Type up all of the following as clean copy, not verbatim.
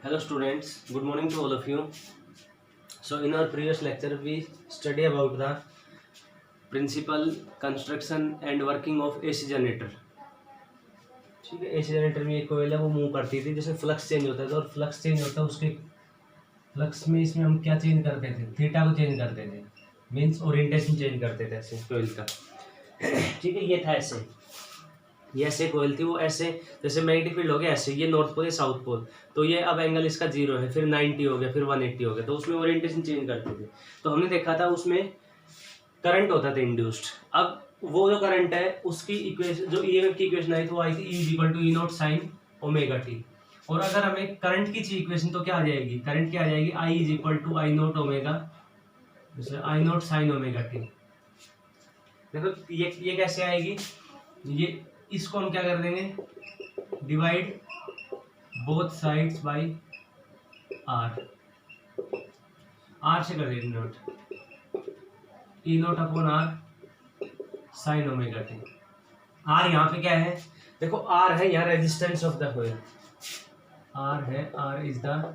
Hello students, good morning to all of you. So in our previous lecture we study about the principal, construction and working of AC generator. ठीक है, AC generator में एक कोयल है वो move करती थी, जिसमें फ्लक्स चेंज होता था और फ्लक्स चेंज होता है उसके फ्लक्स में इसमें हम क्या चेंज करते थे, थीटा को चेंज करते थे, मीन्स ओरिएंटेशन चेंज करते थे ऐसे कोयल का। ठीक है, ये था ऐसे, ये ऐसे कोयल थी, वो ऐसे जैसे मैग्नेटिक फील्ड हो गया ऐसे, ये नॉर्थ पोल है साउथ पोल, तो ये अब एंगल इसका 0 है, फिर 90 हो गया, फिर 180 हो गया, तो उसमें ओरिएंटेशन चेंज करते थे। तो हमने देखा था उसमें करंट होता था इंड्यूस्ड। अब वो जो करंट है उसकी इक्वेशन, जो ईएमएफ की इक्वेशन आई, तो वो आई थी E equal to E naught sine omega T. और अगर हमें करंट की चाहिए इक्वेशन तो क्या आ जाएगी, करंट क्या आ जाएगी, I is equal to I naught omega, जैसे I naught sine omega T. देखो ये कैसे आएगी, ये इसको हम क्या कर देंगे, divide both sides by R, R से कर देंगे naught, E naught upon R sine omega T. R यहाँ पे क्या है, देखो आर है यहाँ resistance of the coil, R है, R is the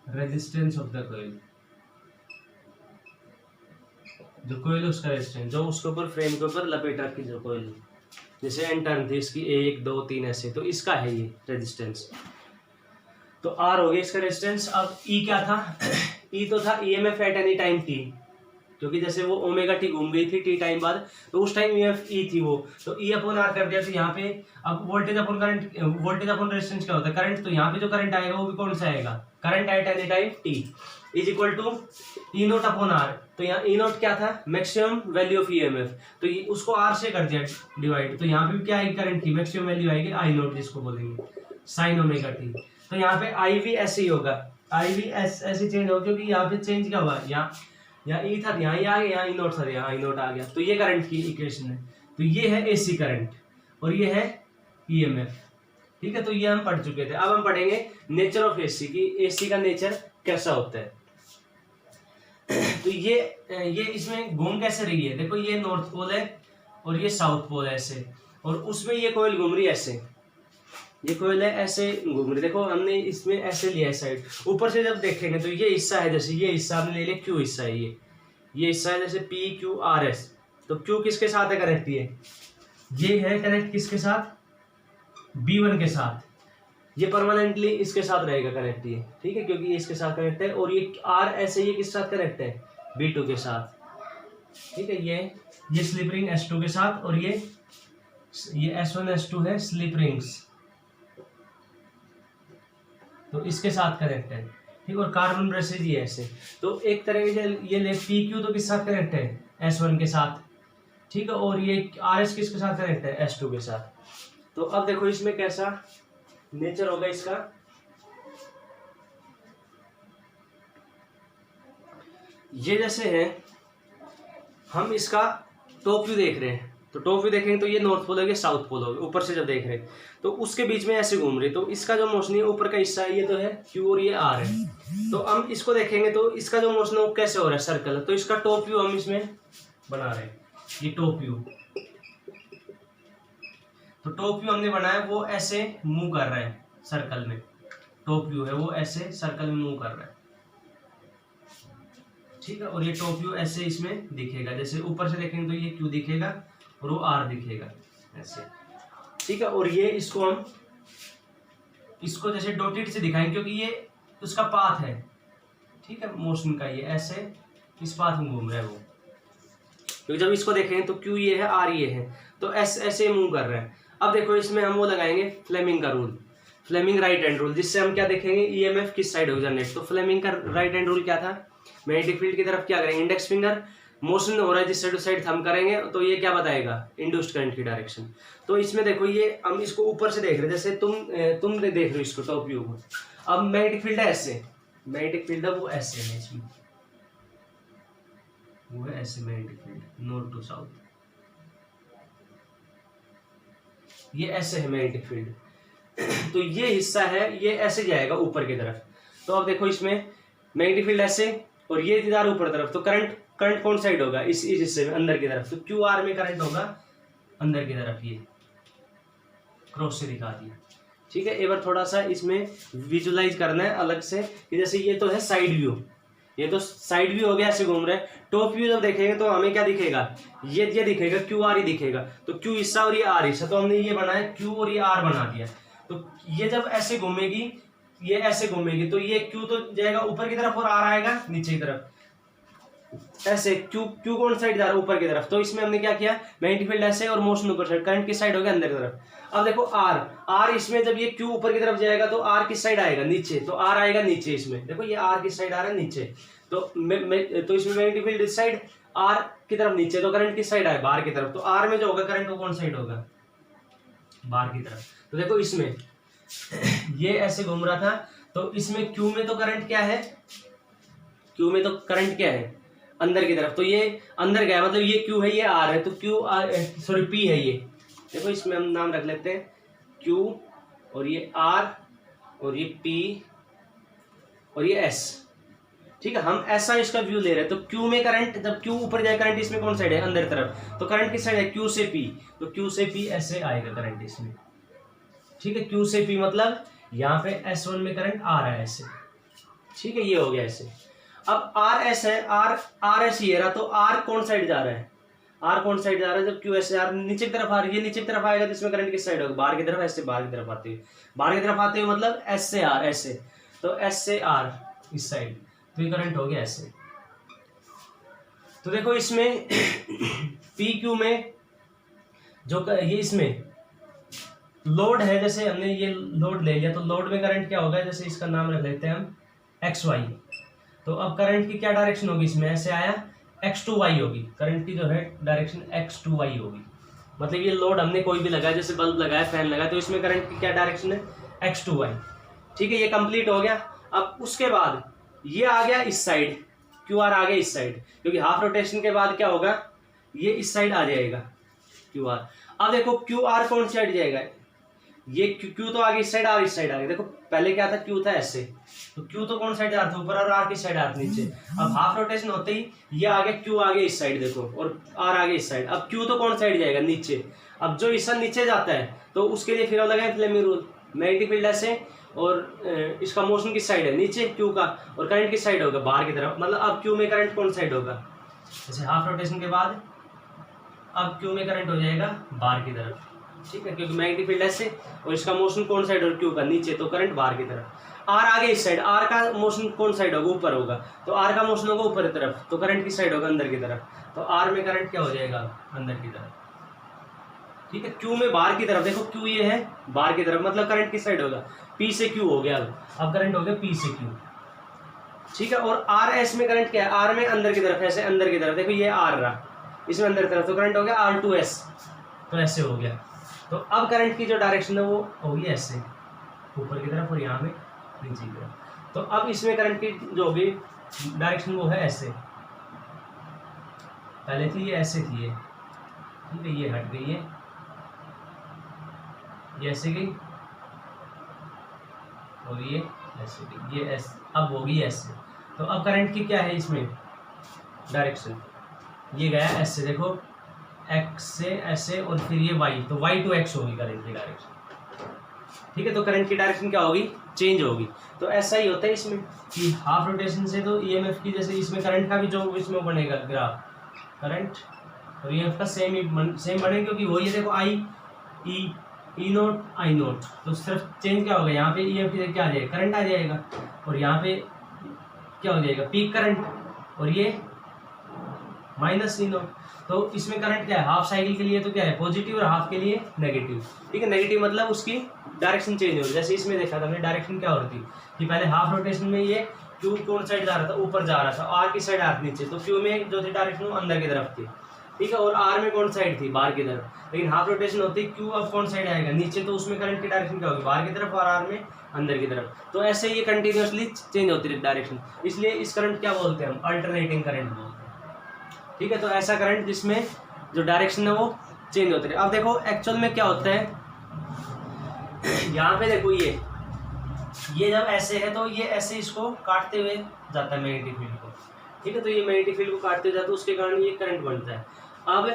resistance of the coil, जो कोयल उसका रेजिस्टेंस, जो उसके ऊपर फ्रेम के ऊपर लपेटा की जो कोयल, जैसे एन टर्न थी इसकी 1 2 3 ऐसे, तो इसका है ये रेजिस्टेंस, तो आर हो गया इसका रेजिस्टेंस। अब ई क्या था, ई तो था EMF eight any time T, क्योंकि जैसे वो ओमेगा टी घूम गई थी टी टाइम बाद, तो उस टाइम ईएमएफ ई थी वो, तो ई अपॉन आर कर दिया। तो यहाँ पे अब voltage upon current, voltage upon resistance क्या होता है, करंट, तो यहाँ पे जो करंट आएगा वो भी कौन सा आएगा, current at any time T is equal to E naught upon R. तो यहाँ ई नोट क्या था, मैक्सिमम वैल्यू ऑफ ईएमएफ, तो ये उसको आर से कर दिया डिवाइड, तो यहाँ पे भी क्या आएगी, करंट की मैक्सिमम वैल्यू आएगी आई नोट, जिसको बोलेंगे साइन ओमेगा टी। तो यहाँ पे आई भी ऐसे ही होगा, आई भी ऐसे चेंज होगा, क्योंकि यहाँ पे चेंज क्या हुआ, यहाँ ई था, यहाँ आ गया, यहाँ ई नोट था, यहाँ आई नोट आ गया, तो ये करंट की इक्वेशन है। तो ये है एसी करंट और ये है ईएमएफ। ठीक है, तो ये हम पढ़ चुके थे। अब हम पढ़ेंगे नेचर ऑफ एसी की, एसी का नेचर कैसा होता है। तो ये इसमें घूम कैसे रही है, देखो ये नॉर्थ पोल है और ये साउथ पोल है ऐसे, और उसमें ये कोयल घूम रही है ऐसे, ये कोयल है ऐसे घूम रही, देखो हमने इसमें ऐसे लिया है साइड, ऊपर से जब देखेंगे तो ये हिस्सा है, जैसे ये हिस्सा हमने ले लिया क्यू हिस्सा है, ये हिस्सा है जैसे पी क्यू आर एस, तो क्यू किसके साथ है कनेक्ट, ये है कनेक्ट किसके साथ, B1 के साथ, ये परमानेंटली इसके साथ रहेगा कनेक्ट ये, ठीक है, क्योंकि ये इसके साथ कनेक्ट है, और ये आर ऐसे ये किसके साथ कनेक्ट है, B2 के साथ, ठीक है, ये स्लिप रिंग S2 के साथ, और ये S1 S2 है स्लिप रिंग्स, तो इसके साथ कनेक्ट है, ठीक, और कार्बन ब्रशेज ये ऐसे, तो एक तरह से ये ले PQ तो किस साथ कनेक्ट है, S1 के साथ, ठीक है, और ये RS किसके साथ कनेक्ट है, S2 के साथ। तो अब देखो इसमें कैसा नेचर होगा इसका, ये जैसे है, हम इसका टॉप व्यू देख रहे हैं, तो टॉप व्यू देखेंगे तो ये नॉर्थ पोल होगा, साउथ पोल होगा, ऊपर से जब देख रहे हैं तो उसके बीच में ऐसे घूम रही, तो इसका जो मोशन है ऊपर का हिस्सा है, ये तो है Q और ये R है, तो हम इसको देखेंगे तो इसका जो मोशन है वो कैसे हो रहा है, सर्कल, तो इसका टॉप व्यू हम इसमें बना रहे हैं, ये टॉप व्यू, तो टॉप व्यू हमने बनाया, वो ऐसे मूव कर रहा है सर्कल में, टॉप व्यू है वो ऐसे सर्कल में मूव कर रहा है, ठीक है, और ये टॉप व्यू ऐसे इसमें दिखेगा, जैसे ऊपर से देखेंगे तो ये Q दिखेगा और वो R दिखेगा ऐसे, ठीक है, और ये इसको हम इसको जैसे डॉटेड से दिखाएंगे, क्योंकि ये उसका पाथ है, ठीक है, मोशन का, ये ऐसे इस पाथ में घूम रहा है वो, क्योंकि जब इसको देखेंगे तो Q ये है, R ये है, तो ऐसे मूव कर रहा है। अब देखो इसमें हम वो लगाएंगे फ्लेमिंग का rule, Fleming right hand rule, जिससे हम क्या देखेंगे, ईएमएफ किस साइड होगा जनरेट। तो फ्लेमिंग का राइट हैंड रूल क्या था, मैग्नेटिक फील्ड की तरफ क्या करेंगे, इंडेक्स फिंगर मोशन हो रहा है जिस साइड उस साइड थंब करेंगे, तो ये क्या बताएगा, इंड्यूस्ड करंट की डायरेक्शन। तो इसमें देखो ये हम इसको ऊपर से देख रहे हैं, जैसे तुम देख रहे हो इसको टॉप व्यू को, अब मैग्नेटिक फील्ड है ऐसे, मैग्नेटिक फील्ड है वो ऐसे है, इसमें वो है ऐसे magnetic field north to south, ये ऐसे है मैग्नेटिक फील्ड, तो ये हिस्सा है ये ऐसे जाएगा ऊपर की तरफ। तो अब देखो इसमें मैग्नेटिक फील्ड ऐसे और ये इधर ऊपर तरफ, तो करंट कौन साइड होगा, इस हिस्से में अंदर की तरफ, तो क्यू आर में करंट होगा अंदर की तरफ, ये क्रॉस से दिखा दिया, ठीक है, एक बार थोड़ा सा इसमें विजुलाइज करना है अलग से कि जैसे ये तो है साइड व्यू, ये तो साइड व्यू हो गया, ऐसे घूम रहे हैं। टॉप व्यू जब देखेंगे तो हमें क्या दिखेगा, ये दिखेगा, क्यू आर ही दिखेगा। तो क्यू हिस्सा और ये आर हिस्सा, तो हमने ये बनाया क्यू और ये आर बना दिया। तो ये जब ऐसे घूमेगी, ये ऐसे घूमेगी, तो ये क्यू तो जाएगा ऊपर की तरफ और आर आएगा नीचे की तरफ। ऐसे क्यू कौन साइड जा रहा है, ऊपर की तरफ। तो इसमें हमने क्या किया, मैग्नेटिक फील्ड ऐसे और मोशन ऊपर साइड, करंट किस साइड हो गया, अंदर की तरफ। अब देखो आर इसमें जब ये क्यू ऊपर की तरफ जाएगा तो आर किस साइड आएगा, नीचे। तो आर आएगा नीचे, इसमें देखो ये आर किस साइड आ रहा है, नीचे। तो तो इसमें मैग्नेटिक फील्ड इस साइड, आर की तरफ नीचे, तो करंट किस साइड आए, बाहर की तरफ। तो आर में जो होगा करंट वो कौन साइड होगा, बाहर की तरफ। तो देखो इसमें ये ऐसे घूम रहा था, तो इसमें क्यू में तो करंट क्या है, क्यू में तो करंट क्या है, अंदर की तरफ। तो ये अंदर गया, मतलब ये क्यू है, ये आर है, तो क्यू आर सॉरी पी है ये। देखो इसमें हम नाम रख लेते हैं क्यू, और ये आर, और ये पी, और ये एस। ठीक है, हम ऐसा इसका व्यू ले रहे हैं। तो क्यू में करंट, जब क्यू ऊपर जाए करंट इसमें कौन साइड है, अंदर तरफ। तो करंट किस साइड है, क्यू से पी। तो क्यू से पी ऐसे आएगा करंट इसमें। ठीक है, क्यू से पी मतलब यहाँ पे S1 में करंट आ रहा है ऐसे। ठीक है, ये हो गया ऐसे। अब आर एस है, आर एस ये रहा, तो आर कौन साइड जा रहा है, आर कौन साइड जा रहा है, जब क्यू एस आर नीचे की तरफ आ रही है, ये नीचे की तरफ आएगा, तो इसमें करंट किस साइड होगा, बाहर की तरफ। ऐसे बाहर की तरफ आते हुए, बाहर की तरफ आते हुए मतलब एस से आर ऐसे। तो एस से आर इस साइड, तो ये करंट हो गया ऐसे। तो देखो इसमें पी क्यू में जो ये इसमें लोड है, जैसे हमने ये लोड ले लिया, तो लोड में करंट क्या होगा, जैसे इसका नाम रख लेते हैं हम एक्स वाई। तो अब करंट की क्या डायरेक्शन होगी, इसमें ऐसे आया एक्स टू वाई होगी, करंट की जो है डायरेक्शन एक्स टू वाई होगी। मतलब ये लोड हमने कोई भी लगाया, जैसे बल्ब लगाया, फैन लगाया, तो इसमें करंट की क्या डायरेक्शन है, एक्स टू वाई। ठीक है, ये कंप्लीट हो गया। अब उसके बाद ये आ गया इस साइड, क्यू आर आ गया इस साइड, क्योंकि हाफ रोटेशन के बाद क्या होगा, ये इस साइड आ जाएगा क्यू आर। अब देखो क्यू आर कौन साइड जाएगा, ये क्यू तो आगे इस साइड, आर इस साइड आ गया। देखो पहले क्या था, क्यू था ऐसे, तो क्यू तो कौन साइड जा रहा था, ऊपर, और आर किस साइड आ रहा था, नीचे। अब हाफ रोटेशन होते ही ये आगे क्यू आगे इस साइड देखो, और आर आगे इस साइड। अब क्यू तो कौन साइड जाएगा, नीचे। अब जो हिस्सा नीचे जाता है तो उसके लिए फिर हम लगाए फ्लेमिंग रूल, मैग्नेटिक फील्ड ऐसे, और इसका मोशन किस साइड है, नीचे क्यू का, और करंट किस साइड होगा, बाहर की तरफ। मतलब अब क्यू में करंट कौन साइड होगा, जैसे हाफ रोटेशन के बाद अब क्यू में करंट हो जाएगा बाहर की तरफ। ठीक है, क्योंकि मैग्नेटिक फील्ड ऐसे, और इसका मोशन कौन साइड और क्यू का, नीचे, तो करंट बाहर की तरफ। आर आगे इस साइड, आर का मोशन कौन साइड होगा, ऊपर होगा, तो आर का मोशन होगा ऊपर की तरफ, तो करंट किस साइड होगा, अंदर की तरफ। तो आर में करंट क्या हो जाएगा, अंदर की तरफ। ठीक है, क्यू में बाहर की तरफ, देखो क्यू ये है बाहर की तरफ, मतलब करंट किस साइड होगा, पी से क्यू हो गया। अब करंट हो गया पी से क्यू। ठीक है, और आर एस में करंट क्या है, आर में अंदर की तरफ, ऐसे अंदर की तरफ। देखो ये आर रहा, इसमें अंदर की तरफ, तो करंट हो गया आर टू एस, तो ऐसे हो गया। तो अब करंट की जो डायरेक्शन है वो होगी ऐसे, ऊपर की तरफ, और यहाँ में नीचे की तरफ। तो अब इसमें करंट की जो होगी डायरेक्शन वो है ऐसे, पहले थी ये ऐसे थी, ये ठीक है, ये हट गई है, ये ऐसे गई, और ये ऐसे गई, ये ऐसे, अब होगी ऐसे। तो अब करंट की क्या है इसमें डायरेक्शन, ये गया ऐसे, देखो एक्स से ऐसे, और फिर ये वाई, तो वाई टू एक्स होगी करंट की डायरेक्शन। ठीक है, तो करंट की डायरेक्शन क्या होगी, चेंज होगी। तो ऐसा ही होता है इसमें कि हाफ रोटेशन से तो ईएमएफ की, जैसे इसमें करंट का भी जो इसमें बनेगा ग्राफ, करंट और ईएमएफ का सेम बनेगा, क्योंकि वही है, देखो आई ई नोट आई नोट, तो सिर्फ चेंज क्या होगा, यहाँ पे ईएमएफ की क्या आ जाएगा, करंट आ जाएगा, और यहाँ पे क्या हो जाएगा, पीक करंट, और ये माइनस ई नोट। तो इसमें करंट क्या है, हाफ साइकिल के लिए तो क्या है पॉजिटिव, और हाफ के लिए नेगेटिव। ठीक है, नेगेटिव मतलब उसकी डायरेक्शन चेंज हो रही है। जैसे इसमें देखा था हमने, डायरेक्शन क्या हो रही थी कि पहले हाफ रोटेशन में ये क्यू कौन साइड जा रहा था, ऊपर जा रहा था, आर की साइड आ रही नीचे, तो क्यू में जो थी डायरेक्शन वो अंदर की तरफ थी। ठीक है, और आर में कौन साइड थी, बाहर की तरफ। लेकिन हाफ रोटेशन होती है, क्यू अब कौन साइड आएगा, नीचे, तो उसमें करंट की डायरेक्शन क्या होगी, बाहर की तरफ, और आर में अंदर की तरफ। तो ऐसे ये कंटिन्यूसली चेंज होती है डायरेक्शन, इसलिए इस करंट क्या बोलते हैं हम, अल्टरनेटिंग करंट बोलते हैं। ठीक है, तो ऐसा करंट जिसमें जो डायरेक्शन है वो चेंज होती है। अब देखो एक्चुअल में क्या होता है, यहाँ पे देखो ये जब ऐसे है तो ये ऐसे इसको काटते हुए जाता है मैग्नेटिक फील्ड को। ठीक है, तो ये मैग्नेटिक फील्ड को काटते हुए जाता है, उसके कारण ये करंट बनता है। अब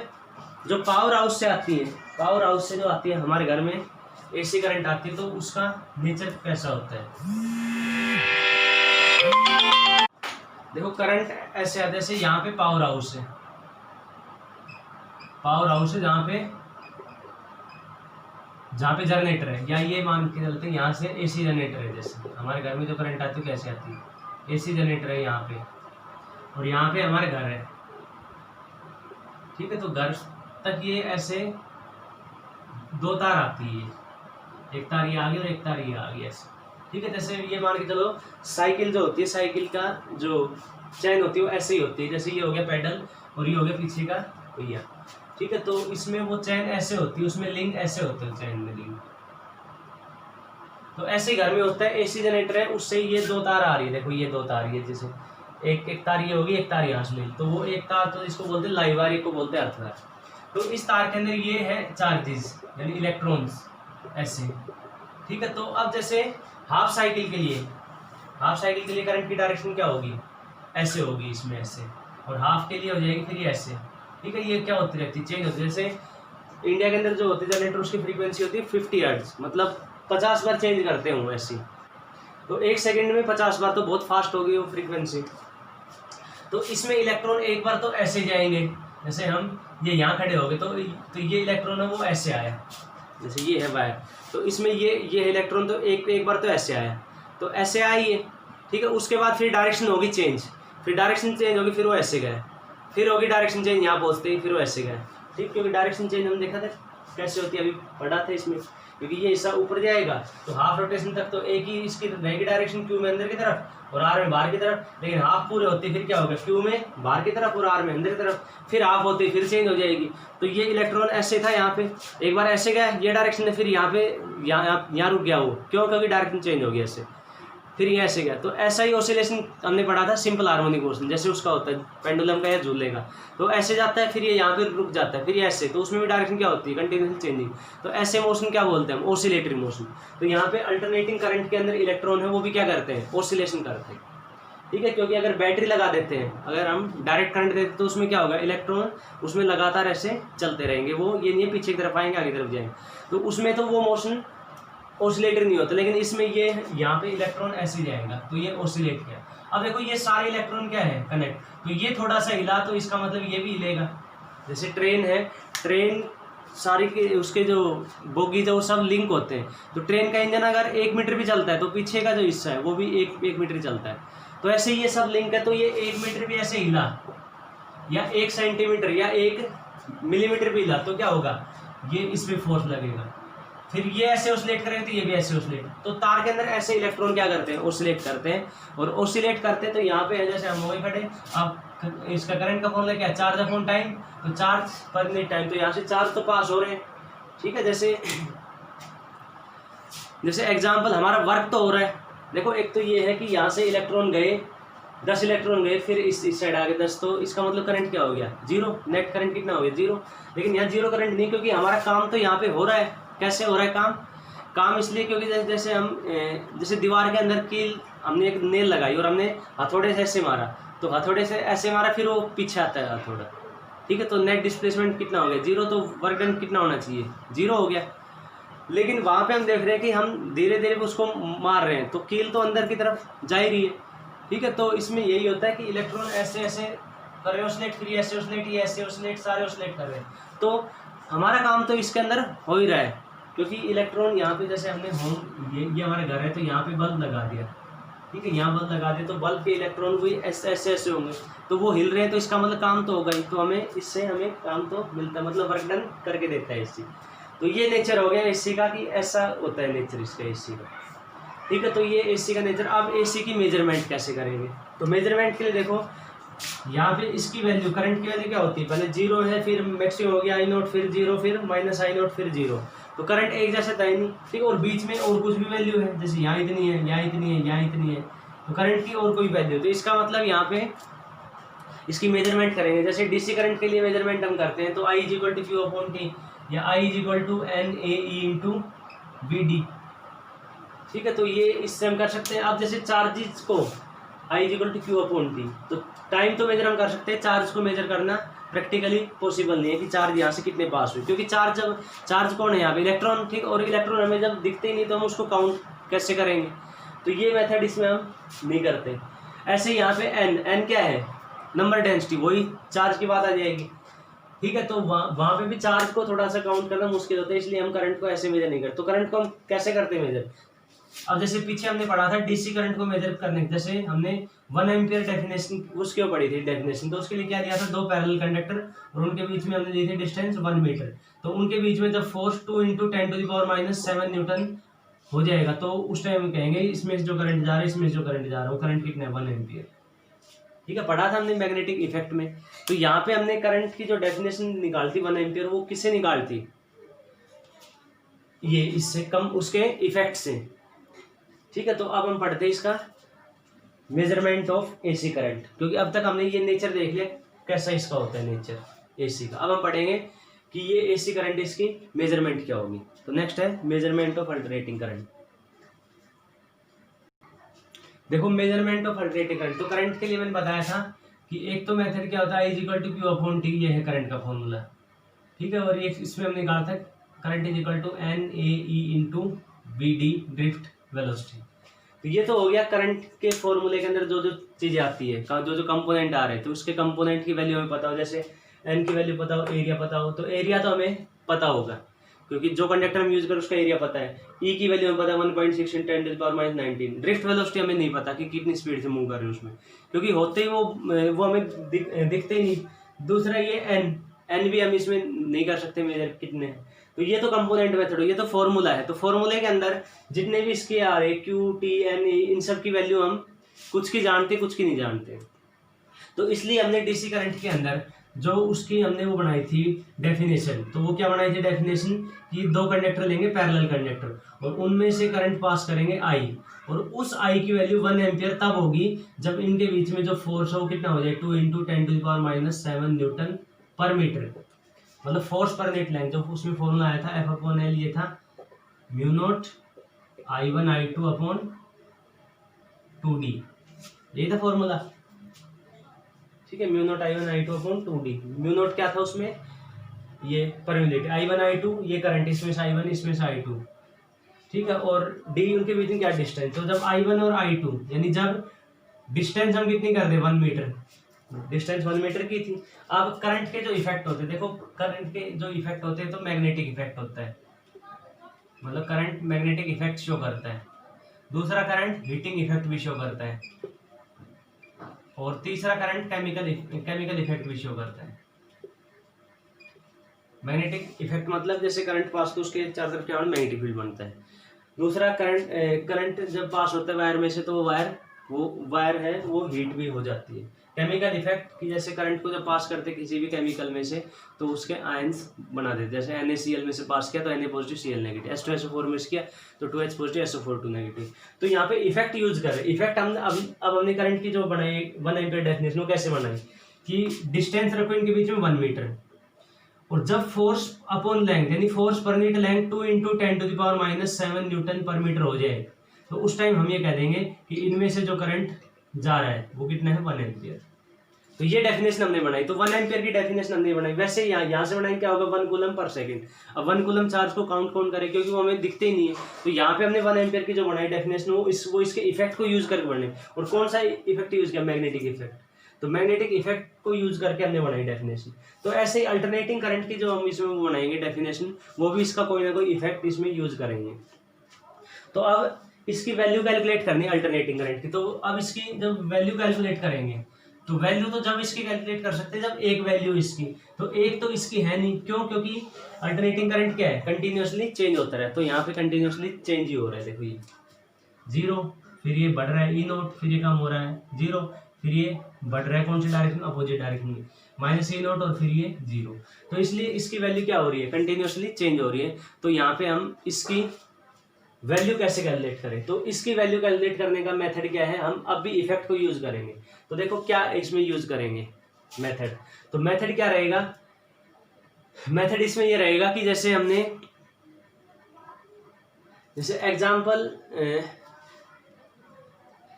जो पावर हाउस से आती है, पावर हाउस से जो आती है हमारे घर में, एसी करंट आती है तो उसका नेचर कैसा होता है। देखो करंट ऐसे आता है, जैसे यहाँ पे पावर हाउस है, पावर हाउस है जहाँ पे जनरेटर है, या ये मान के चलते हैं यहाँ से एसी जनरेटर है। जैसे हमारे घर में जो करंट आती है कैसे आती है, एसी जनरेटर है यहाँ पे, और यहाँ पे हमारे घर है, ठीक है। तो घर तक ये ऐसे दो तार आती है, एक तार ये आ गई और एक तार ये आ गई ऐसे, ठीक है। जैसे ये मान के चलो साइकिल जो होती है, साइकिल का जो चैन होती है वो ऐसे ही होती है, जैसे ये हो गया पैडल और ये हो गया पीछे का पहिया, ठीक है। तो इसमें वो चैन ऐसे होती है, उसमें लिंक ऐसे होते हैं, चैन में लिंक। तो ऐसे घर में होता है, एसी जनरेटर है, उससे ये दो तार आ रही है, देखो ये दो तार, ये जैसे एक तार ये होगी, एक तार यहाँ से मिली, तो वो एक तार तो इसको बोलते हैं लाइव वायर, एक को बोलते हैं अर्थ वायर। तो इस तार के अंदर ये है चार्जेस यानी इलेक्ट्रॉन्स ऐसे, ठीक है। तो अब जैसे हाफ साइकिल के लिए करंट की डायरेक्शन क्या होगी, ऐसे होगी, इसमें ऐसे, और हाफ के लिए हो जाएगी फिर ये ऐसे, ठीक है। ये क्या होती रहती है, चेंज होती है। जैसे इंडिया के अंदर जो होती है जनरेटर, उसकी फ्रीक्वेंसी होती है 50 हर्ट्ज, मतलब 50 बार चेंज करते हूँ ऐसी। तो एक सेकंड में 50 बार, तो बहुत फास्ट होगी वो फ्रीक्वेंसी। तो इसमें इलेक्ट्रॉन एक बार तो ऐसे जाएंगे, जैसे हम ये यहाँ खड़े हो गए तो ये इलेक्ट्रॉन है वो ऐसे आया, जैसे ये है वायर, तो इसमें ये इलेक्ट्रॉन तो एक बार तो ऐसे आया, तो ऐसे आई है, ठीक है। उसके बाद फिर डायरेक्शन होगी चेंज, फिर डायरेक्शन चेंज होगी, फिर वो ऐसे गए, फिर होगी डायरेक्शन चेंज, यहाँ पहुँचते ही फिर वो ऐसे गए, ठीक। क्योंकि डायरेक्शन चेंज हम देखा था कैसे होती है, अभी पढ़ा था इसमें। क्योंकि ये हिस्सा ऊपर जाएगा तो हाफ रोटेशन तक तो एक ही इसकी रहेगी डायरेक्शन, क्यू में अंदर की तरफ और आर में बाहर की तरफ, लेकिन हाफ पूरे होते फिर क्या होगा, क्यू में बाहर की तरफ और आर में अंदर की तरफ, फिर हाफ होते फिर चेंज हो जाएगी। तो ये इलेक्ट्रॉन ऐसे था, यहाँ पे एक बार ऐसे गया ये डायरेक्शन में, फिर यहाँ पे यहाँ रुक गया वो, क्यों, क्योंकि डायरेक्शन चेंज हो गया ऐसे, फिर ये ऐसे गया। तो ऐसा ही ऑसिलेशन हमने पढ़ा था सिंपल हार्मोनिक मोशन, जैसे उसका होता है पेंडुलम का या झूले का, तो ऐसे जाता है फिर ये यहाँ पे रुक जाता है, फिर ये ऐसे, तो उसमें भी डायरेक्शन क्या होती है, कंटिन्यूसली चेंजिंग। तो ऐसे मोशन क्या बोलते हैं हम, ऑसिलेटरी मोशन। तो यहाँ पे अल्टरनेटिंग करंट के अंदर इलेक्ट्रॉन है वो भी क्या करते हैं, ऑसिलेशन करते हैं, ठीक है। क्योंकि अगर बैटरी लगा देते हैं, अगर हम डायरेक्ट करंट देते हैं तो उसमें क्या होगा, इलेक्ट्रॉन उसमें लगातार ऐसे चलते रहेंगे, वो ये नहीं पीछे की तरफ आएंगे आगे तरफ जाएंगे, तो उसमें तो वो मोशन ऑसिलेटर नहीं होता। लेकिन इसमें ये यहाँ पे इलेक्ट्रॉन ऐसे जाएगा, तो ये ऑसिलेट किया। अब देखो ये सारे इलेक्ट्रॉन क्या है, कनेक्ट, तो ये थोड़ा सा हिला तो इसका मतलब ये भी हिलेगा। जैसे ट्रेन है, ट्रेन सारी के उसके जो बोगी जो सब लिंक होते हैं, तो ट्रेन का इंजन अगर 1 मीटर भी चलता है तो पीछे का जो हिस्सा है वो भी एक मीटर चलता है। तो ऐसे ये सब लिंक है, तो ये 1 मीटर भी ऐसे हिला या 1 सेंटीमीटर या 1 मिलीमीटर भी हिला तो क्या होगा, ये इस पर फोर्स लगेगा, फिर ये ऐसे ऑसिलेट करेंगे तो ये भी ऐसे ऑसिलेट। तो तार के अंदर ऐसे इलेक्ट्रॉन क्या करते हैं, ऑसिलेट करते हैं, और ऑसिलेट करते हैं तो यहाँ पे है जैसे हम वही खड़े। अब इसका करंट का फॉर्मूला क्या है, चार्ज अपॉन टाइम, तो चार्ज पर मिनट टाइम, तो यहाँ से चार्ज तो पास हो रहे हैं, ठीक है। जैसे एग्जाम्पल हमारा वर्क तो हो रहा है, देखो एक तो ये है कि यहाँ से इलेक्ट्रॉन गए 10 इलेक्ट्रॉन गए, फिर इस साइड आ गए 10, तो इसका मतलब करंट क्या हो गया, 0, नेट करंट कितना हो गया 0। लेकिन यहाँ 0 करंट नहीं, क्योंकि हमारा काम तो यहाँ पे हो रहा है। कैसे हो रहा है काम इसलिए क्योंकि जैसे हम जैसे दीवार के अंदर कील हमने एक नेल लगाई और हमने हथौड़े से ऐसे मारा, तो हथौड़े से ऐसे मारा फिर वो पीछे आता है हथौड़ा, ठीक है। तो नेट डिस्प्लेसमेंट कितना हो गया 0, तो वर्क डन कितना होना चाहिए 0 हो गया। लेकिन वहाँ पे हम देख रहे हैं कि हम धीरे धीरे उसको मार रहे हैं, तो कील तो अंदर की तरफ जा ही रही है, ठीक है। तो इसमें यही होता है कि इलेक्ट्रॉन ऐसे ऐसे कर रहे हैं ऑसिलेट, फिर ऐसे ऑसिलेट, ये ऐसे ऑसिलेट, सारे ऑसिलेट कर रहे हैं। तो हमारा काम तो इसके अंदर हो ही रहा है, क्योंकि इलेक्ट्रॉन यहाँ पे जैसे हमने ये हमारा घर है तो यहाँ पे बल्ब लगा दिया, ठीक है, यहाँ बल्ब लगा दिया, तो बल्ब के इलेक्ट्रॉन भी ऐसे ऐसे होंगे, तो वो हिल रहे हैं, तो इसका मतलब काम तो होगा ही, तो हमें इससे हमें काम तो मिलता है, मतलब वर्क डन करके देता है एसी। तो ये नेचर हो गया एसी का कि ऐसा होता है नेचर इसका एसी का, ठीक है। तो ये एसी का नेचर। अब एसी की मेजरमेंट कैसे करेंगे, तो मेजरमेंट के लिए देखो यहाँ पे इसकी वैल्यू, करंट की वैल्यू क्या होती है, पहले 0 है, फिर मैक्सिमम हो गया I0, फिर 0, फिर माइनस I0, फिर 0, तो करंट एक जैसा था ही नहीं, ठीक है। और बीच में और कुछ भी वैल्यू है, जैसे यहाँ इतनी है, यहाँ इतनी है, यहाँ इतनी है, तो करंट की और कोई वैल्यू, तो इसका मतलब यहाँ पे इसकी मेजरमेंट करेंगे। जैसे डीसी करंट के लिए मेजरमेंट हम करते हैं तो I = Q/T या I = NAE × VD, ठीक है। तो ये इससे हम कर सकते हैं। अब जैसे चार्जेस को I = Q/T, तो टाइम तो मेजर हम कर सकते हैं, चार्ज को मेजर करना प्रैक्टिकली पॉसिबल नहीं है कि चार्ज यहाँ से कितने पास हुए, क्योंकि चार्ज कौन है यहाँ पे, इलेक्ट्रॉन, ठीक। और इलेक्ट्रॉन हमें जब दिखते ही नहीं तो हम उसको काउंट कैसे करेंगे, तो ये मेथड इसमें हम नहीं करते। ऐसे यहाँ पे एन क्या है, नंबर डेंसिटी, वही चार्ज की बात आ जाएगी, ठीक है। तो वहाँ पे भी चार्ज को थोड़ा सा काउंट करना मुश्किल होता है, इसलिए हम करंट को ऐसे मेजर नहीं करते। तो करंट को हम कैसे करते हैं मेजर, अब जैसे पीछे हमने पढ़ा था डीसी करंट को मेजर करने, जैसे हमने 1 एम्पियर डेफिनेशन उसके ऊपर पढ़ी थी डेफिनेशन, तो उसके लिए क्या दिया था, 2 पैरेलल कंडक्टर और उनके बीच में हमने दी थी डिस्टेंस 1 मीटर। तो उनके बीच में जब फोर्स 2 × 10⁻⁷ न्यूटन हो जाएगा, तो उस टाइम हम कहेंगे इसमें जो करंट जा रहा है, इसमें जो करंट जा रहा है वो करंट कितना है, 1 एम्पियर, ठीक है। पढ़ा था हमने मैग्नेटिक इफेक्ट में। तो यहाँ पे हमने करंट की जो डेफिनेशन निकालती 1 एम्पियर, वो किससे निकालती, ये इससे कम उसके इफेक्ट से, ठीक है। तो अब हम पढ़ते हैं इसका मेजरमेंट ऑफ एसी करंट, क्योंकि अब तक हमने ये नेचर देख लिया कैसा इसका होता है नेचर एसी का। अब हम पढ़ेंगे कि ये एसी करंट इसकी मेजरमेंट क्या होगी। तो नेक्स्ट है मेजरमेंट ऑफ अल्टरनेटिंग करंट। देखो मेजरमेंट ऑफ अल्टरनेटिंग करंट, तो करंट के लिए मैंने बताया था कि एक तो मेथड क्या होता है, I = Q/T, ये है करंट का फॉर्मूला, ठीक है। और ये इसमें हमने कहा था current = NAE × VD drift velocity. तो ये तो हो गया करंट के फॉर्मूले के अंदर जो जो चीजें आती है, जो कंपोनेंट आ रहे हैं, तो उसके कंपोनेंट की वैल्यू हमें पता हो, जैसे एन की वैल्यू पता हो, एरिया पता हो। तो एरिया तो हमें पता होगा क्योंकि जो कंडक्टर हम यूज करें उसका एरिया पता है। ई की वैल्यू हमें पता है 1.6 × 10⁻⁹। ड्रिफ्ट वेलोसिटी हमें नहीं पता कि कितनी स्पीड से मूव कर रहे हैं उसमें, क्योंकि होते ही वो हमें दिखते ही नहीं। दूसरा ये एन भी हम इसमें नहीं कर सकते मेजर कितने हैं। तो ये तो कंपोनेंट मेथड हो, ये तो फॉर्मूला है। तो फॉर्मूले के अंदर जितने भी इसके आ रहे Q, T, N, E, इन सब की वैल्यू हम कुछ की जानते, कुछ की नहीं जानते। तो इसलिए हमने डीसी करंट के अंदर जो उसकी हमने वो बनाई थी डेफिनेशन, तो वो क्या बनाई थी डेफिनेशन कि 2 कंडक्टर लेंगे पैरेलल कंडक्टर और उनमें से करंट पास करेंगे I, और उस I की वैल्यू 1 एम्पियर तब होगी जब इनके बीच में जो फोर्स है वो कितना हो जाए, 2 × 10⁻⁷ न्यूटन पर मीटर, मतलब फोर्स पर नेट लेंथ। जो उसमें फॉर्मूला आया था F/L, ये था μ0 I1 I2 2D, यही था फॉर्मूला, ठीक है। μ0 I1 I2 2D। μ0 क्या था उसमें, ये परमिलिटी, I1 I2 ये करंट, इसमें से I1 इसमें से I2, ठीक है। और D उनके बीच में क्या डिस्टेंस, तो जब I1 और I2 यानी जब डिस्टेंस हम कितनी कर दे 1 मीटर, डिस्टेंस 1 मीटर की थी। अब करंट के जो इफेक्ट होते हैं, देखो करंट के जो इफेक्ट होते हैं तो मैग्नेटिक इफेक्ट होता है, मतलब करंट मैग्नेटिक इफेक्ट शो करता है। दूसरा करंट हीटिंग इफेक्ट भी शो करता है, और तीसरा करंट केमिकल इफेक्ट भी शो करता है। मैग्नेटिक इफेक्ट मतलब जैसे करंट पास तो उसके चारों तरफ क्या मैग्नेटिक फील्ड बनता है। दूसरा करंट जब पास होता है वायर में से, तो वो वायर है वो हीट भी हो जाती है। केमिकल इफेक्ट की जैसे करंट को जब पास करते किसी भी केमिकल में से, तो उसके आयंस बना देते, जैसे NaCl में से पास किया तो Na positive Cl negative, H2SO4 में से किया तो 2H पॉजिटिव SO4 2 नेगेटिव। तो यहाँ पे इफेक्ट यूज कर रहे हैं। इफेक्ट हम अब हमने करंट की जो बनाई 1 एम्पियर डेफिनेशन, वो कैसे बनाई कि डिस्टेंस रखो इनके बीच में 1 मीटर, और जब फोर्स अपॉन लेंथ यानी force per unit length 2 × 10⁻⁷ Newton पर मीटर हो जाए, तो उस टाइम हम ये कह देंगे कि इनमें से जो करंट जा रहा है वो कितना है, 1 एम्पियर। तो ये डेफिनेशन हमने बनाई। तो 1 एम्पियर की डेफिनेशन हमने बनाई। वैसे यहाँ से बनाई क्या होगा, 1 कूलम पर सेकंड। अब 1 कूलम चार्ज को काउंट कौन करे, क्योंकि वो हमें दिखते ही नहीं है। तो यहाँ पे हमने 1 एम्पियर की जो बनाई डेफिनेशन, वो इसके इफेक्ट को यूज करके बनाई। और कौन सा इफेक्ट यूज किया, मैग्नेटिक इफेक्ट। तो मैग्नेटिक इफेक्ट को यूज करके हमने बनाई डेफिनेशन। तो ऐसे ही अल्टरनेटिंग करंट की जो हम इसमें वो बनाएंगे डेफिनेशन, वो भी इसका कोई ना कोई इफेक्ट इसमें यूज करेंगे। तो अब इसकी वैल्यू कैलकुलेट करनी है अल्टरनेटिंग करंट की। तो अब इसकी जब वैल्यू कैलकुलेट करेंगे, तो वैल्यू तो जब इसकी कैलकुलेट कर सकते हैं जब एक वैल्यू इसकी, तो एक तो इसकी है नहीं, क्यों, क्योंकि अल्टरनेटिंग करंट क्या है, कंटिन्यूअसली चेंज होता है। तो यहाँ पे कंटिन्यूअसली चेंज ही हो रहा है, देखो ये 0, फिर ये बढ़ रहा है E0, फिर ये कम हो रहा है 0, फिर ये बढ़ रहा है कौन सी डायरेक्शन, अपोजिट डायरेक्शन में -E0, और फिर ये 0। तो इसलिए इसकी वैल्यू क्या हो रही है, कंटिन्यूअसली चेंज हो रही है। तो यहाँ पे हम इसकी वैल्यू कैसे कैलकुलेट करें, तो इसकी वैल्यू कैलकुलेट करने का मेथड क्या है, हम अब भी इफेक्ट को यूज करेंगे। तो देखो क्या इसमें यूज करेंगे मेथड। तो मेथड क्या रहेगा, मेथड इसमें ये रहेगा कि जैसे एग्जांपल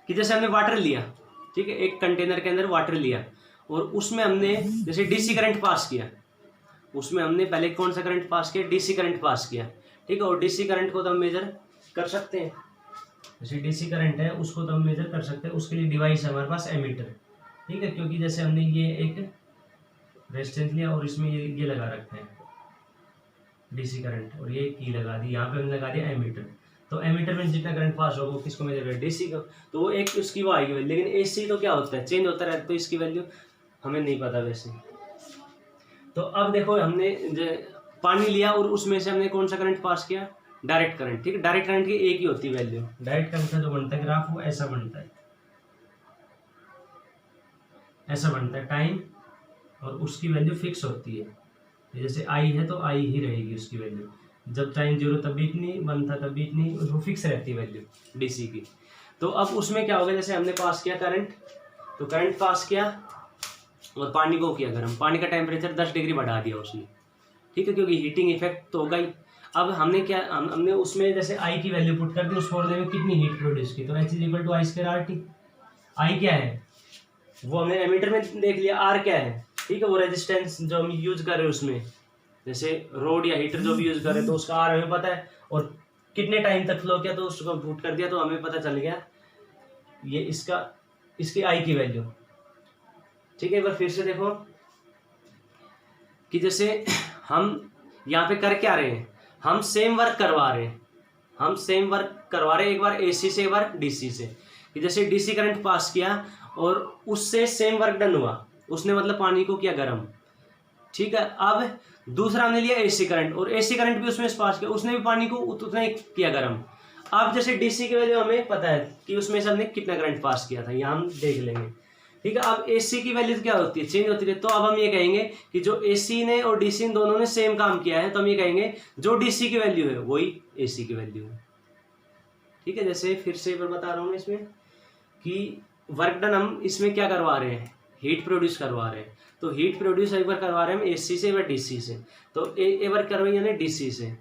कि जैसे हमने वाटर लिया, ठीक है, एक कंटेनर के अंदर वाटर लिया, और उसमें हमने जैसे डीसी करंट पास किया, उसमें हमने पहले कौन सा करंट पास किया, डीसी करंट पास किया, ठीक है। और डीसी करंट को तो हम मेजर कर सकते हैं, जैसे डीसी करंट है उसको तो हम मेजर कर सकते हैं। उसके लिए डिवाइस है हमारे पास एमीटर, ठीक है, क्योंकि जैसे हमने ये एक रेजिस्टेंस लिया और इसमें ये लगा रखा है डीसी करंट, और ये की लगा दी, यहाँ पे हमने लगा दिया एमीटर। तो एमीटर में जितना करंट पास होगा वो किसको मेजर करें, डीसी को, तो वो एक उसकी वो आएगी। लेकिन एसी तो क्या होता है, चेंज होता रहता है, तो इसकी वैल्यू हमें नहीं पता वैसे। तो अब देखो हमने पानी लिया और उसमें से हमने कौन सा करंट पास किया, डायरेक्ट करंट, ठीक है। डायरेक्ट करंट की एक ही होती है वैल्यू, डायरेक्ट करंट का जो बनता है ग्राफ वो ऐसा बनता है, ऐसा बनता है टाइम, और उसकी वैल्यू फिक्स होती है। जैसे आई है तो आई ही रहेगी उसकी वैल्यू, जब टाइम जीरो तब भी इतनी, वन था तब भी इतनी, वो फिक्स रहती है वैल्यू डीसी की। तो अब उसमें क्या होगा, जैसे हमने पास किया करंट, तो करंट पास किया और पानी को किया गर्म, पानी का टेम्परेचर 10 डिग्री बढ़ा दिया उसने, ठीक है, क्योंकि हीटिंग इफेक्ट तो होगा ही। अब हमने क्या, हमने उसमें जैसे आई की वैल्यू पुट कर दी, उस फॉर्मूले में कितनी हीट प्रोड्यूस की, तो H is equal to I square R T. I क्या है वो हमने एमीटर में देख लिया, आर क्या है, ठीक है, वो रेजिस्टेंस जो हम यूज कर रहे हैं उसमें, जैसे रोड या हीटर जो भी यूज कर रहे हैं तो उसका आर हमें पता है, और कितने टाइम तक फ्लो किया तो उसको पुट कर दिया, तो हमें पता चल गया ये इसका, इसकी आई की वैल्यू, ठीक है। एक बार फिर से देखो कि जैसे हम यहाँ पे कर क्या रहे हैं, हम सेम वर्क करवा रहे हैं, हम सेम वर्क करवा रहे हैं, एक बार एसी से एक बार डीसी से, कि जैसे डीसी करंट पास किया और उससे सेम वर्क डन हुआ, उसने मतलब पानी को किया गर्म, ठीक है। अब दूसरा हमने लिया एसी करंट, और एसी करंट भी उसमें पास किया, उसने भी पानी को उतना ही किया गर्म। अब जैसे डीसी की वैल्यू हमें पता है कि उसमें से हमने कितना करंट पास किया था, यहाँ हम देख लेंगे, ठीक है। अब एसी की वैल्यू क्या होती है, चेंज होती है, तो अब हम ये कहेंगे कि जो एसी ने और डीसी ने दोनों ने सेम काम किया है, तो हम ये कहेंगे जो डीसी की वैल्यू है वही एसी की वैल्यू है, ठीक है। जैसे फिर से एक बार बता रहा हूँ मैं इसमें कि वर्क डन हम इसमें क्या करवा रहे हैं, हीट प्रोड्यूस करवा रहे हैं, तो हीट प्रोड्यूस एक बार करवा रहे हैं हम एसी से, एक बार डीसी से, तो एक बार करवाई हमने डीसी से,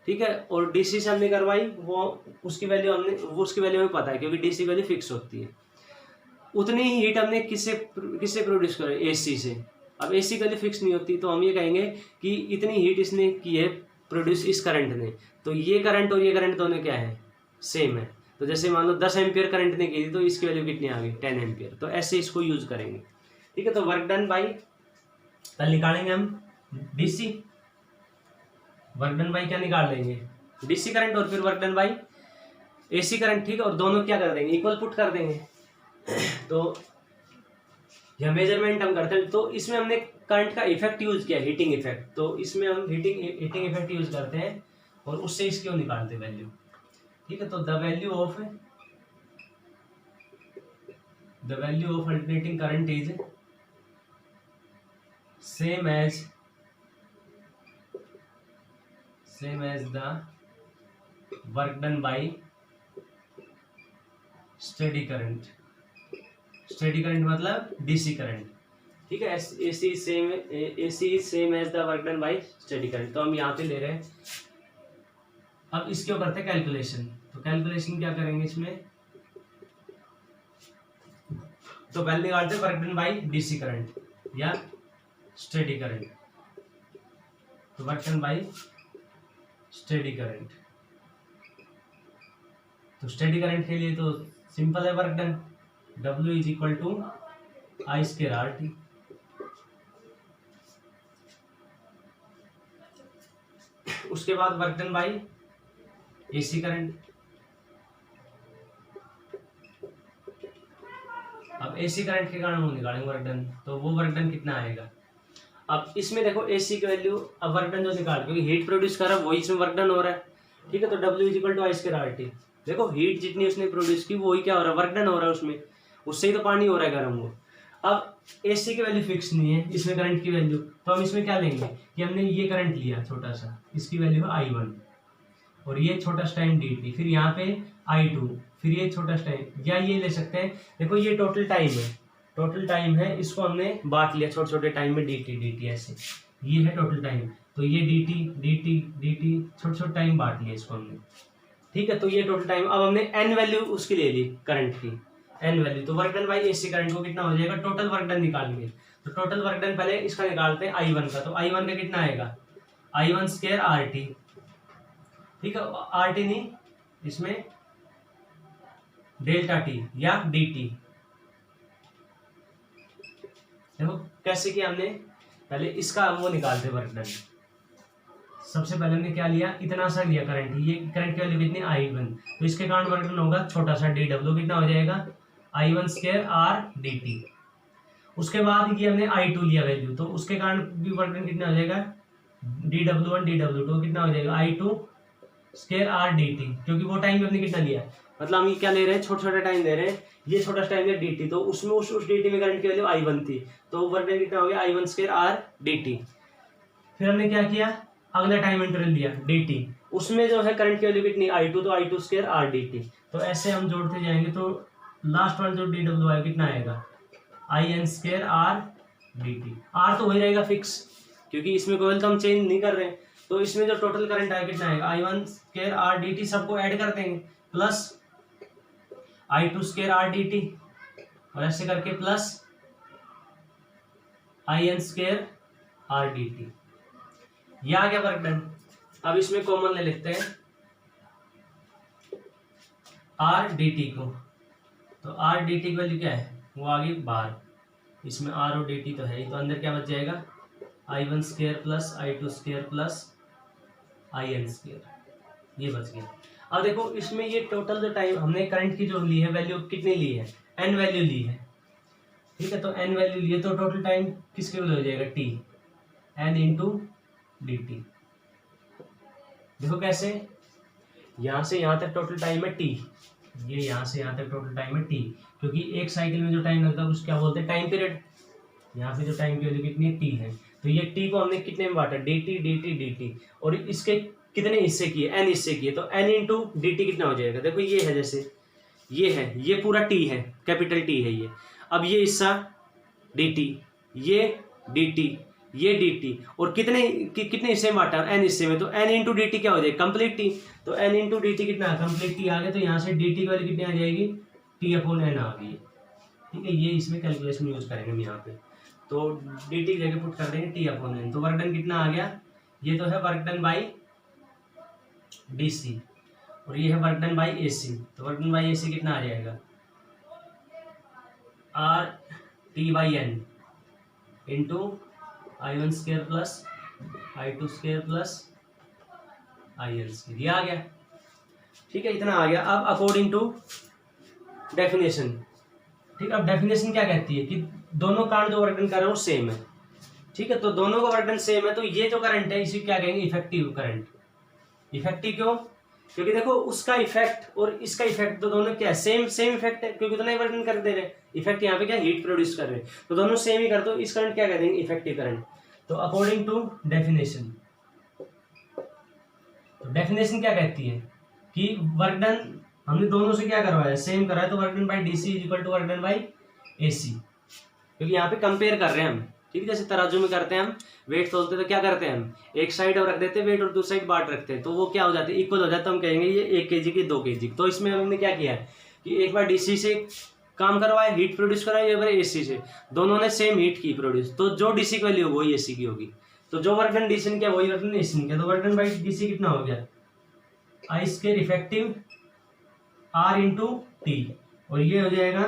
ठीक है, और डीसी से हमने करवाई, वो उसकी वैल्यू हमें पता है, क्योंकि डीसी वैल्यू फिक्स होती है। उतनी ही हीट हमने किससे प्रोड्यूस करी, एसी से। अब एसी की वैल्यू फिक्स नहीं होती, तो हम ये कहेंगे कि इतनी हीट इसने की है प्रोड्यूस इस करंट ने, तो ये करंट और ये करंट दोनों क्या है, सेम है। तो जैसे मान लो 10 एम्पियर करंट ने की थी, तो इसकी वैल्यू कितनी आ गई, 10 एम्पियर, तो ऐसे इसको यूज करेंगे, ठीक है। तो वर्क डन बाई कल निकालेंगे हम डीसी, वर्क डन बाई क्या निकाल लेंगे, डीसी करंट, और फिर work done by AC current, ठीक है, और दोनों क्या कर देंगे, इक्वल पुट कर देंगे। तो यह मेजरमेंट हम करते हैं, तो इसमें हमने करंट का इफेक्ट यूज किया, हीटिंग इफेक्ट, तो इसमें हम हीटिंग इफेक्ट यूज करते हैं, और उससे इसकी निकालते वैल्यू, ठीक है। तो the value of alternating current is same as the work done by steady current मतलब डीसी करंट, ठीक है। AC same as the work done by steady current, तो हम यहाँ पे ले रहे हैं। अब इसके ऊपर करते हैं कैलकुलेशन, तो कैलकुलेशन क्या करेंगे इसमें, तो पहले निकालते हैं work done by DC current या स्टेडी करंट, तो work done by steady current, तो स्टेडी करंट के लिए तो सिंपल है work done, W is equal to I square R T. उसके बाद work done by AC current, अब एसी करंट के कारण वो निकालेंगे वर्क डन, तो वो वर्क डन कितना आएगा। अब इसमें देखो एसी की वैल्यू, अब वर्क डन जो निकाल, क्योंकि हीट प्रोड्यूस कर रहा है वही इसमें वर्क डन हो रहा है, ठीक है। तो W is equal to I square R T, देखो हीट जितनी उसने प्रोड्यूस की वही क्या हो रहा है, वर्क डन हो रहा है उसमें, उससे ही तो पानी हो रहा है गर्म वो। अब एसी की वैल्यू फिक्स नहीं है, इसमें करंट की वैल्यू, तो हम इसमें क्या लेंगे कि हमने ये करंट लिया छोटा सा, इसकी वैल्यू है I1, और ये छोटा सा टाइम dt, फिर यहाँ पे I2, फिर ये छोटा सा टाइम, या ये ले सकते हैं, देखो ये टोटल टाइम है, इसको हमने बांट लिया छोटे छोटे टाइम में dt ऐसे, ये है टोटल टाइम, तो ये dt छोटे छोटे टाइम बांट लिया इसको हमने, ठीक है। तो ये टोटल टाइम, अब हमने n वैल्यू उसकी ले ली करंट की, एन वैल्यू। तो work done by AC current को कितना हो जाएगा, टोटल वर्क डन निकालेंगे। तो टोटल वर्क डन पहले इसका निकालते हैं I1 का। तो I1 का कितना आएगा, I1 स्क्वायर RT, ठीक है, RT नहीं, इसमें डेल्टा टी या dt। देखो कैसे किया हमने, पहले इसका वो निकालते वर्क डन। सबसे पहले हमने क्या लिया, इतना सा लिया करंट, ये करंट की वैल्यू कितनी I1, तो इसके कारण वर्क डन होगा छोटा सा dw, कितना हो जाएगा I1 स्क्वायर R dt। उसके बाद ये हमने I2 लिया वैल्यू, तो उसके कारण भी वर्क डन कितना हो जाएगा dw1 dw2, कितना हो जाएगा I2 स्क्वायर R dt, क्योंकि वो टाइम हमने कितना लिया, मतलब हम ये क्या ले रहे हैं, छोटा छोटा टाइम ले रहे हैं, ये छोटा टाइम है dt, तो उसमें उस dt में करंट की वैल्यू I1 थी, तो वर्क डन कितना हो गया I1 स्क्वायर R dt। फिर हमने क्या किया, अगला टाइम इंटरवल लिया dt, उसमें जो है करंट की वैल्यू कितनी I2, तो I2 स्क्वायर R dt। तो ऐसे हम जोड़ते जाएंगे, तो लास्ट वाला जो dw आएगा कितना आएगा IN square R dt। R तो वही रहेगा फिक्स, क्योंकि इसमें कोई तो हम चेंज नहीं कर रहे हैं। तो इसमें जो टोटल करंट आएगा कितना आएगा I1 स्क्वायर R dt, सबको ऐड कर देंगे, plus I2 square R dt, और ऐसे करके plus IN square R dt। ये आ गया वर्क डन। अब इसमें कॉमन ले लेते हैं R dt को, तो R dt की वैल्यू क्या है, वो आ गई बाहर, इसमें R और dt तो है ही, तो अंदर क्या बच जाएगा I1 square plus I2 square plus IN square, ये बच गया। अब देखो इसमें ये टोटल जो टाइम हमने करंट की जो ली है वैल्यू कितनी ली है, n वैल्यू ली है, ठीक है, तो n वैल्यू लिए, तो टोटल टाइम किसके लिए हो जाएगा t, n इंटू dt। देखो कैसे, यहाँ से यहाँ तक टोटल टाइम है t, ये यहाँ से यहाँ तक टोटल टाइम है t, क्योंकि एक साइकिल में जो टाइम लगता है उसको क्या बोलते हैं, टाइम पीरियड। यहाँ पे जो टाइम की वैल्यू कितनी है t है, तो ये t को हमने कितने में बांटा, dt dt dt, और इसके कितने हिस्से किए, n हिस्से किए, तो n इंटू dt कितना हो जाएगा। देखो ये है, जैसे ये है, ये पूरा t है, कैपिटल T है ये, अब ये हिस्सा dt, ये dt, ये dt, और कितने हिस्से में बांटा, n हिस्से में, तो n इंटू dt क्या हो जाएगा, कंप्लीट t। तो n इंटू dt कितना, कंप्लीट t आ गया, तो यहाँ से dt की वैल्यू कितनी आ जाएगी, t अपॉन n आ गई, ठीक है। ये इसमें कैलकुलेशन यूज करेंगे हम यहाँ पे, तो dt की जगह पुट कर देंगे t अपॉन n। तो वर्क डन कितना आ गया, ये तो है वर्क डन बाई DC, और ये है वर्क डन बाई AC। तो वर्क डन बाई AC कितना आ जाएगा, RT/N into I1 square plus I2 square plus IL square, ये आ गया, ठीक है, इतना आ गया। अब अकॉर्डिंग टू डेफिनेशन, ठीक है, अब डेफिनेशन क्या कहती है कि दोनों कारण जो वर्क डन कर रहे हैं वो सेम है, ठीक है, तो दोनों का वर्क डन सेम है, तो ये जो करंट है इसे क्या कहेंगे, इफेक्टिव करंट। इफेक्टिव क्यों, क्योंकि देखो उसका इफेक्ट और इसका इफेक्ट तो दोनों क्या है, सेम इफेक्ट है, क्योंकि उतना ही वर्क डन कर दे रहे हैं, इफेक्ट यहाँ पे क्या हीट प्रोड्यूस कर रहे हैं, तो दोनों सेम ही कर, तो इस करंट क्या कह देंगे, इफेक्टिव करंट। तो अकॉर्डिंग टू डेफिनेशन, तो डेफिनेशन क्या कहती है कि वर्क डन हमने दोनों से क्या करवाया, सेम कराया, तो work done by DC is equal to work done by AC, क्योंकि यहाँ पे कंपेयर कर रहे हैं हम, ठीक है, जैसे तराजू में करते हैं हम, वेट तोलते तो क्या करते हैं हम, एक साइड और रख देते हैं वेट और दूसरी साइड बाट रखते हैं, तो वो क्या हो जाते हैं, इक्वल हो जाता है, तो हम कहेंगे ये 1 kg की 2 kg। तो इसमें हमने क्या किया है कि एक बार DC से काम करवाया, हीट प्रोड्यूस कराया, एक बार AC से, दोनों ने सेम हीट की प्रोड्यूस, तो जो DC की वैल्यू वही AC की होगी, तो जो वर्क डन DC ने किया वही वर्क डन AC ने किया, तो वर्क डन बाई DC कितना हो गया, I square effective R into T, और ये हो जाएगा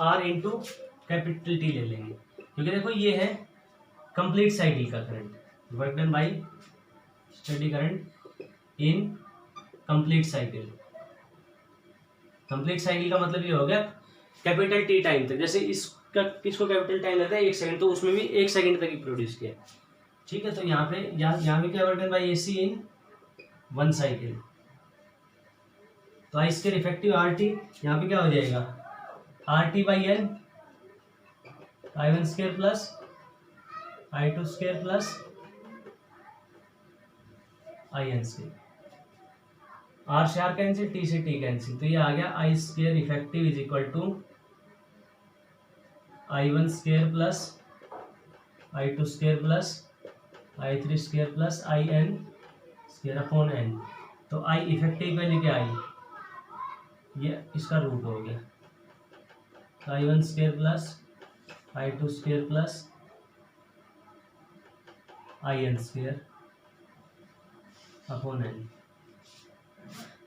R इंटू कैपिटल T ले लेंगे, क्योंकि देखो ये है कंप्लीट साइकिल का current, work done by study current in complete cycle. Complete cycle का मतलब ये हो गया कैपिटल T टाइम तक, जैसे इसका किसको कैपिटल टाइम लगता है 1 सेकंड, तो उसमें भी 1 सेकंड तक ही प्रोड्यूस किया, ठीक है। तो यहाँ पे क्या work done by AC in 1 cycle, तो आई स्क्वायर इफेक्टिव RT, यहाँ पे क्या हो जाएगा RT/N I1 square plus I2 square plus IN square, R से R कैंसिल, T से T कैंसिल, तो ये आ गया I square effective is equal to I1 square plus I2 square plus I3 square plus IN square upon N। तो I effective value क्या आई, ये इसका रूट हो गया, I1 square plus I2 square plus IN square upon n।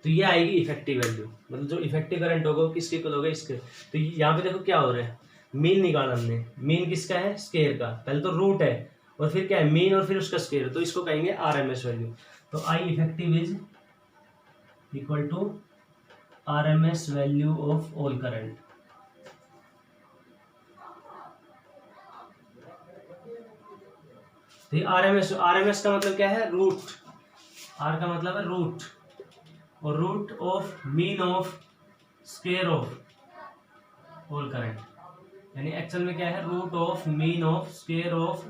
तो ये आएगी इफेक्टिव वैल्यू, मतलब जो इफेक्टिव करंट होगा वो किसके इक्वल होगा, इसके। तो यहाँ पे देखो क्या हो रहा है, मीन निकाला हमने, मीन किसका है, स्क्वायर का। पहले तो रूट है और फिर क्या है, मीन और फिर उसका स्क्वायर, तो इसको कहेंगे आरएमएस वैल्यू। तो I effective is equal to RMS value of all current. तो आरएमएस का मतलब क्या है, रूट, आर का मतलब है रूट, और root of mean of square of all current, यानी एक्चुअल में क्या है, root of mean of square of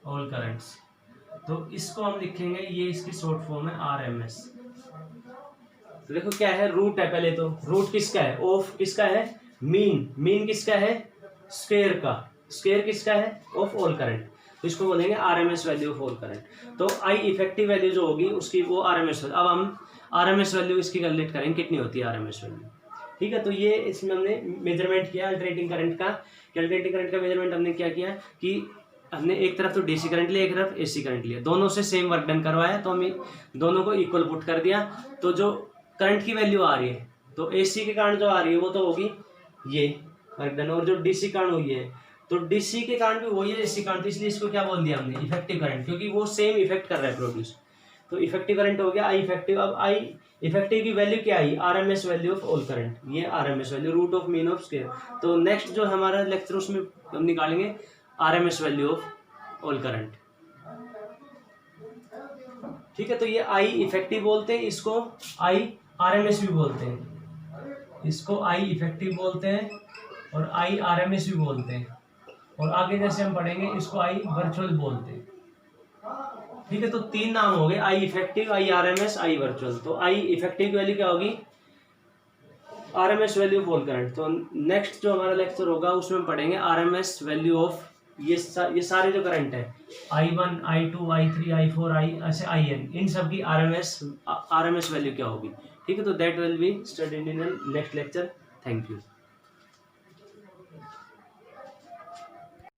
all currents. तो इसको हम लिखेंगे, ये इसकी शॉर्ट फॉर्म है आरएमएस। तो देखो क्या है, रूट है, पहले तो रूट किसका है, ऑफ किसका है, मीन, मीन किसका है, स्क्वायर का, स्क्वायर किसका है, ऑफ ऑल करंट। तो इसको बोलेंगे RMS value of all current. तो आई इफेक्टिव वैल्यू जो होगी उसकी वो आरएमएस वैल्यू। अब हम आरएमएस वैल्यू इसकी कैलकुलेट करेंगे, कितनी होती है आरएमएस वैल्यू। ठीक है, तो ये इसमें हमने मेजरमेंट किया अल्टरनेटिंग करंट का। अल्टरनेटिंग करंट का मेजरमेंट हमने क्या किया कि हमने एक तरफ तो डीसी करंट लिया, एक तरफ एसी करंट लिया, दोनों से सेम वर्क डन करवाया, तो हमें दोनों को इक्वल पुट कर दिया। तो जो करंट की वैल्यू आ रही है, तो एसी के कारण जो आ रही है वो तो होगी ये वर्क डन, और जो डीसी कारण हुई है तो डीसी के कारण भी वही है एसी कारण, तो इसलिए इसको क्या बोल दिया हमने, इफेक्टिव करंट, क्योंकि वो सेम इफेक्ट कर रहा है प्रोड्यूस। तो इफेक्टिव करंट हो गया आई इफेक्टिव। अब आई इफेक्टिव की वैल्यू क्या I, RMS value of all current, ये RMS value root of mean of square. तो नेक्स्ट जो हमारा लेक्चर उसमें हम निकालेंगे RMS value of all current. ठीक है, तो ये आई इफेक्टिव बोलते हैं, इसको आई आरएमएस भी बोलते हैं, इसको आई इफेक्टिव बोलते हैं और आई आरएमएस भी बोलते हैं, और आगे जैसे हम पढ़ेंगे इसको आई वर्चुअल बोलते हैं। ठीक है, तो तीन नाम हो गए, आई इफेक्टिव, आई आरएमएस, आई वर्चुअल। तो आई इफेक्टिव की वैल्यू क्या होगी, RMS value of all current. तो नेक्स्ट जो हमारा लेक्चर होगा उसमें हम पढ़ेंगे आरएमएस वैल्यू ऑफ ये सारे जो करंट है, I1, I2, I3, I4, ऐसे IN, इन सब की आरएमएस वैल्यू क्या होगी। ठीक है, तो that will be studied in next lecture. Thank you.